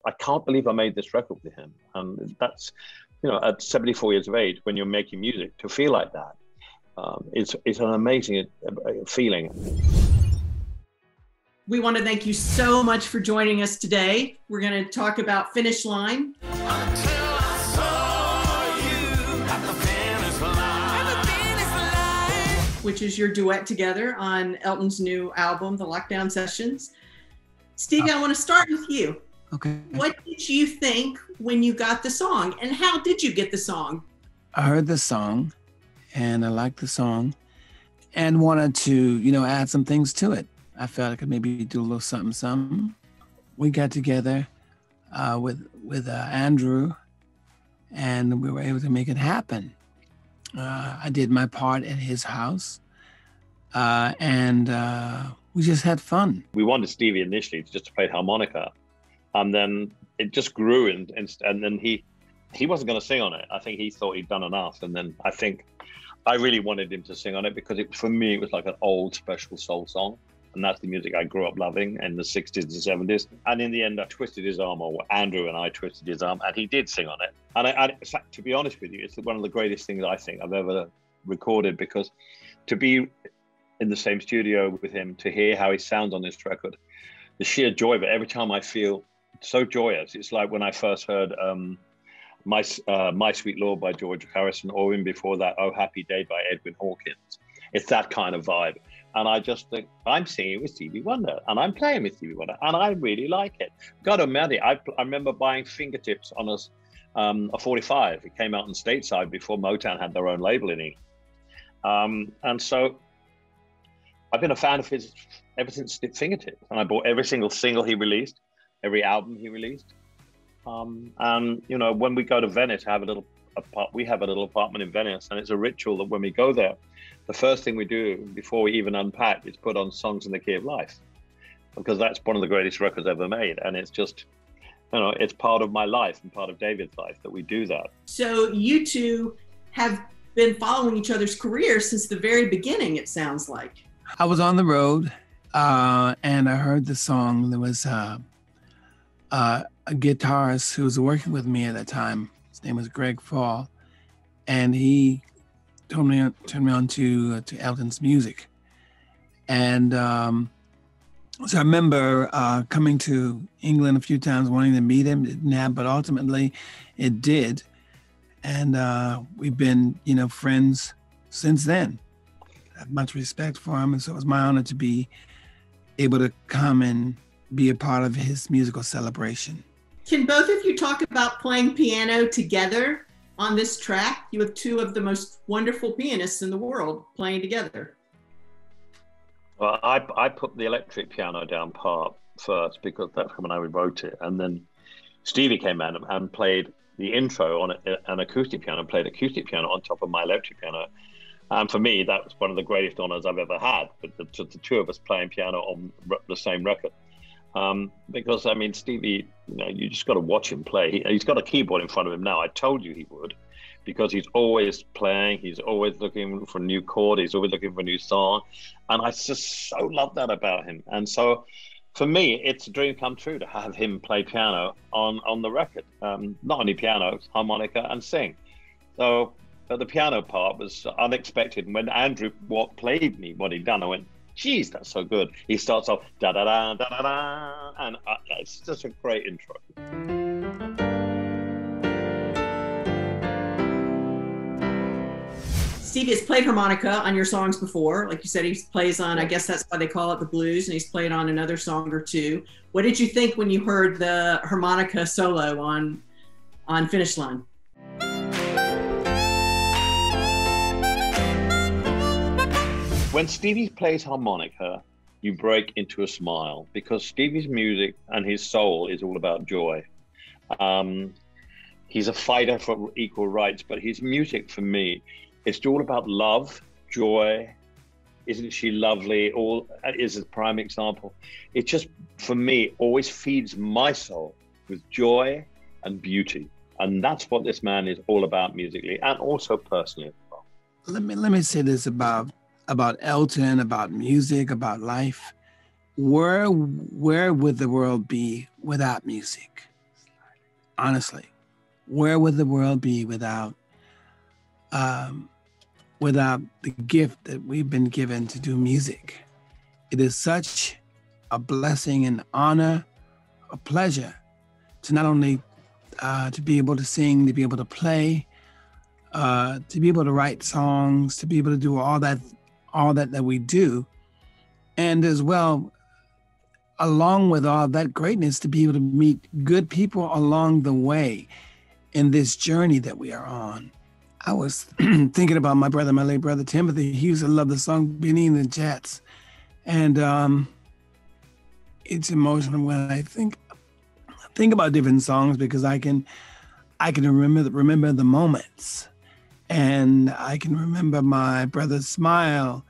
I can't believe I made this record with him. And that's, you know, at 74 years of age, when you're making music, to feel like that, it's an amazing feeling. We want to thank you so much for joining us today. We're going to talk about Finish Line. Which is your duet together on Elton's new album, The Lockdown Sessions. Stevie, I want to start with you. Okay. What did you think when you got the song, and how did you get the song? I heard the song, and I liked the song, and wanted to, you know, add some things to it. I felt I could maybe do a little something. We got together with Andrew, and we were able to make it happen. I did my part at his house, and we just had fun. We wanted Stevie initially just to play harmonica, and then it just grew, and then he wasn't going to sing on it. I think he thought he'd done enough, and then I think I really wanted him to sing on it because for me it was like an old special soul song, and that's the music I grew up loving in the 60s and 70s. And in the end, I twisted his arm, or Andrew and I twisted his arm, and he did sing on it. And in fact, to be honest with you, it's one of the greatest things I think I've ever recorded, because to be in the same studio with him, to hear how he sounds on this record, the sheer joy of it, every time I feel so joyous. It's like when I first heard My Sweet Lord by George Harrison, or even before that, Oh Happy Day by Edwin Hawkins. It's that kind of vibe. And I just think, I'm singing with Stevie Wonder, and I'm playing with Stevie Wonder, and I really like it. God almighty, I remember buying Fingertips on a 45. It came out in stateside before Motown had their own label in England. And so I've been a fan of his ever since Fingertips. And I bought every single single he released, every album he released. And, you know, when we go to Venice, we have a little apartment in Venice, and it's a ritual that when we go there, the first thing we do before we even unpack is put on Songs in the Key of Life, because that's one of the greatest records ever made. And it's just, you know, it's part of my life and part of David's life that we do that. So you two have been following each other's careers since the very beginning, it sounds like. I was on the road, and I heard the song. There was a guitarist who was working with me at that time. His name was Greg Fall, and he turned me on to Elton's music. And so I remember coming to England a few times, wanting to meet him. It didn't happen, but ultimately it did. And we've been, you know, friends since then. I have much respect for him, and so it was my honor to be able to come and be a part of his musical celebration. Can both of you talk about playing piano together on this track? You have two of the most wonderful pianists in the world playing together. Well, I put the electric piano down part first because that's when I wrote it. And then Stevie came in and played the intro on an acoustic piano, played acoustic piano on top of my electric piano. And for me, that was one of the greatest honors I've ever had, the two of us playing piano on the same record. Because, I mean, Stevie, you know, you just got to watch him play. He's got a keyboard in front of him now. I told you he would, because he's always playing. He's always looking for a new chord. He's always looking for a new song. And I just so love that about him. And so for me, it's a dream come true to have him play piano on the record. Not only piano, harmonica and sing. So the piano part was unexpected. And when Andrew played me what he'd done, I went, geez, that's so good. He starts off da-da-da, da-da-da, and it's just a great intro. Stevie has played harmonica on your songs before. Like you said, he plays on, I guess that's why they call it the blues, and he's played on another song or two. What did you think when you heard the harmonica solo on Finish Line? When Stevie plays harmonica, you break into a smile, because Stevie's music and his soul is all about joy. He's a fighter for equal rights, but his music for me, it's all about love, joy. Isn't she lovely? All is a prime example. It just, for me, always feeds my soul with joy and beauty. And that's what this man is all about musically, and also personally as well. Let me say this about Elton, about music, about life. Where would the world be without music? honestly. Where would the world be without without the gift that we've been given to do music? It is such a blessing and honor, a pleasure to not only to be able to sing, to be able to play, to be able to write songs, to be able to do all that we do, and as well, along with all that greatness, to be able to meet good people along the way in this journey that we are on. I was thinking about my late brother Timothy. He used to love the song Benny and the Jets. And it's emotional when I think about different songs, because I can remember the moments. And I can remember my brother's smile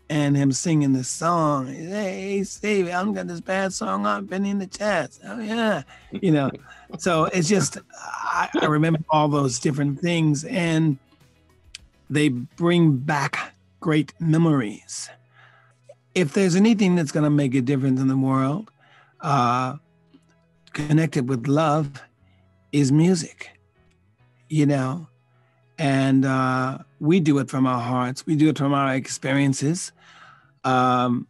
and him singing this song. Hey, Steve, I'm got this bad song on Benny and the Jets. Oh yeah. So it's just, I remember all those different things, and they bring back great memories. If there's anything that's going to make a difference in the world, connected with love, is music, and we do it from our hearts. We do it from our experiences. And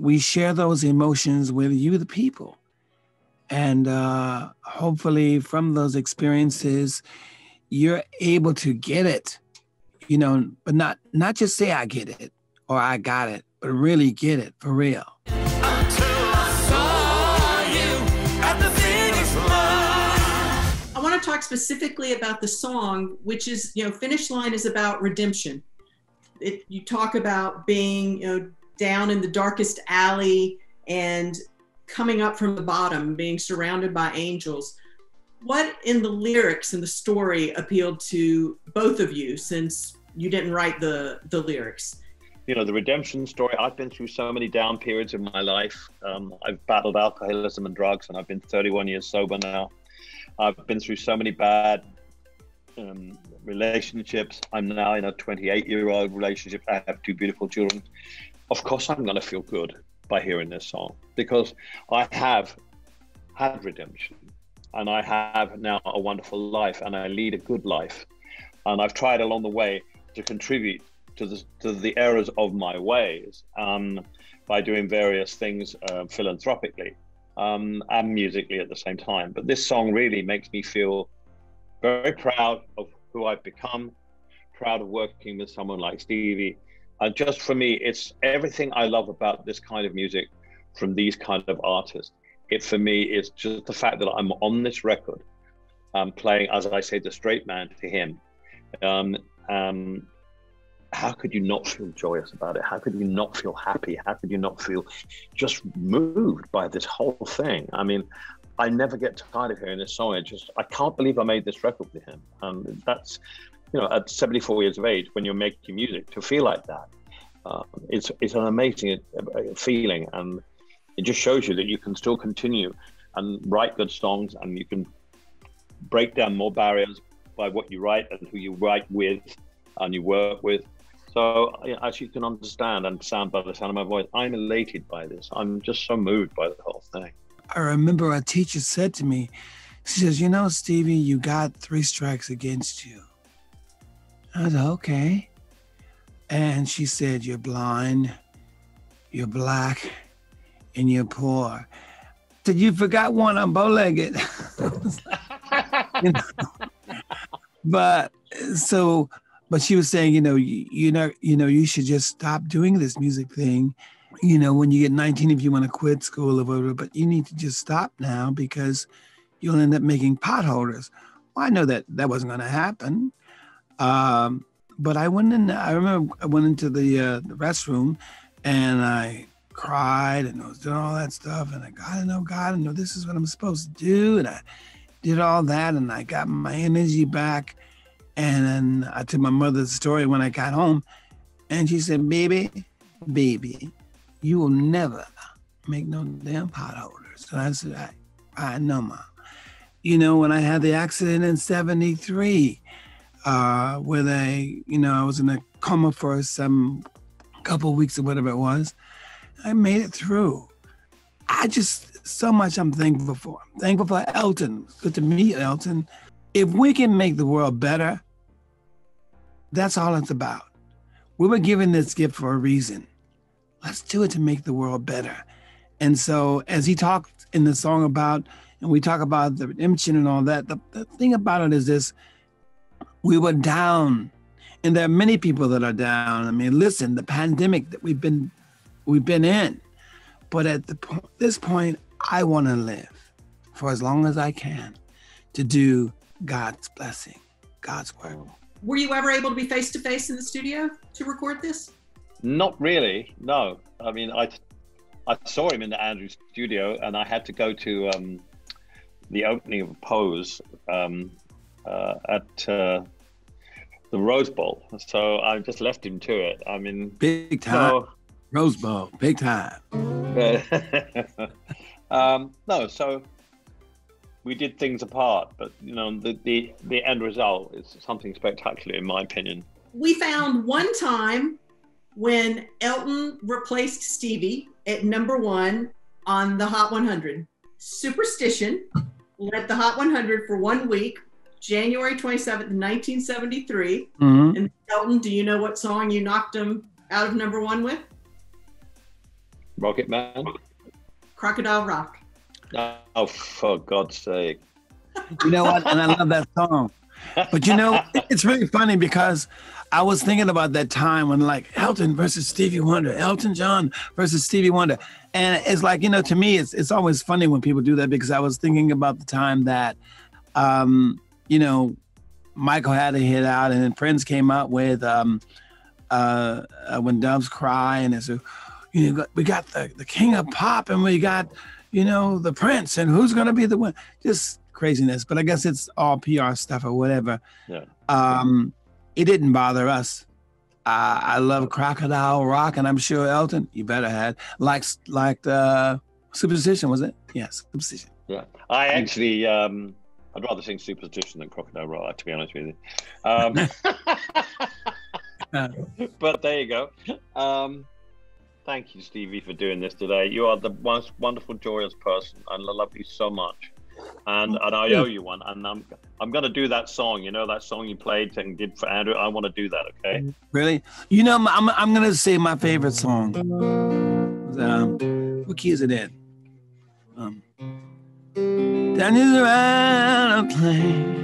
we share those emotions with you, the people. And hopefully from those experiences, you're able to get it, but not just say I get it or I got it, but really get it for real. I want to talk specifically about the song, which is, Finish Line is about redemption. You talk about being, down in the darkest alley and coming up from the bottom, being surrounded by angels. What in the lyrics and the story appealed to both of you, since you didn't write the lyrics? The redemption story, I've been through so many down periods in my life. I've battled alcoholism and drugs, and I've been 31 years sober now. I've been through so many bad relationships. I'm now in a 28-year-old relationship. I have 2 beautiful children. Of course, I'm going to feel good by hearing this song, because I have had redemption, and I have now a wonderful life, and I lead a good life. And I've tried along the way to contribute to the errors of my ways by doing various things philanthropically and musically at the same time. But this song really makes me feel very proud of who I've become, proud of working with someone like Stevie. And just for me, it's everything I love about this kind of music from these kind of artists. It, for me, is just the fact that I'm on this record, playing, as I say, the straight man to him. How could you not feel joyous about it? How could you not feel happy? How could you not feel just moved by this whole thing? I mean, I never get tired of hearing this song. I can't believe I made this record with him. And that's, at 74 years of age, when you're making music, to feel like that, it's an amazing feeling. And it just shows you that you can still continue and write good songs, and you can break down more barriers by what you write and who you write with and you work with. So as you can understand and sound by the sound of my voice, I'm elated by this. I'm just so moved by the whole thing. I remember a teacher said to me, she says, Stevie, you got 3 strikes against you. I was okay. And she said, you're blind, you're black, and you're poor. I said, you forgot one, I'm bow-legged. But she was saying, you should just stop doing this music thing. When you get 19, if you want to quit school or whatever, but you need to just stop now, because you'll end up making potholders. Well, I know that wasn't going to happen. But I remember I went into the restroom, and I cried, and I was doing all that stuff, and God, I know this is what I'm supposed to do. And I did all that, and I got my energy back. And then I told my mother the story when I got home, and she said, baby, you will never make no damn potholders. And I said, I know, Mom. When I had the accident in 73, where I was in a coma for some couple of weeks or whatever it was, I made it through. I just so much I'm thankful for. I'm thankful for Elton. Good to meet Elton. If we can make the world better, that's all it's about. We were given this gift for a reason. Let's do it to make the world better. And so as he talked in the song about, and we talk about the redemption and all that, the thing about it is this: we were down, and there are many people that are down. I mean, listen, the pandemic that we've been in, but at this point, I want to live for as long as I can to do God's blessing, God's work. Were you ever able to be face to face in the studio to record this? Not really, no. I mean, I saw him in the Andrews studio, and I had to go to the opening of Pose at the Rose Bowl. So I just left him to it. I mean, big time. No, Rose Bowl, big time. No, so we did things apart, but you know, the end result is something spectacular, in my opinion. We found one time when Elton replaced Stevie at #1 on the Hot 100. Superstition led the Hot 100 for 1 week, January 27th, 1973. Mm-hmm. And Elton, do you know what song you knocked him out of #1 with? Rocket Man? Crocodile Rock. Oh, for God's sake. You know what? And I love that song. But you know, it's really funny because I was thinking about that time when like Elton versus Stevie Wonder, Elton John versus Stevie Wonder. And it's like, you know, to me, it's always funny when people do that, because I was thinking about the time that, you know, Michael had a hit out and then Prince came out with When Doves Cry. And it's, you know, we got the king of pop and we got, you know, the Prince, and who's going to be the one? Just craziness. But I guess it's all PR stuff or whatever. Yeah. It didn't bother us. I love Crocodile Rock, and I'm sure Elton, you better had, like Superstition, was it? Yes, Superstition. Yeah. I actually, I'd rather sing Superstition than Crocodile Rock, to be honest with you. But there you go. Thank you, Stevie, for doing this today. You are the most wonderful, joyous person. I love you so much, and I owe you one. And I'm going to do that song. You know that song you played and did for Andrew. I want to do that. Okay. Really? You know, I'm going to say my favorite song. What key is it in? Down is around a plane.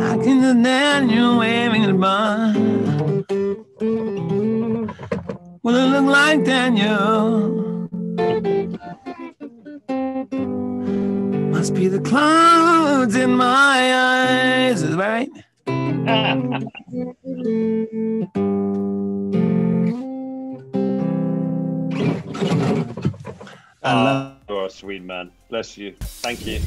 I can stand you waving the bar. What it look like, Daniel? Must be the clouds in my eyes. Is that right? I love you, sweet man. Bless you. Thank you.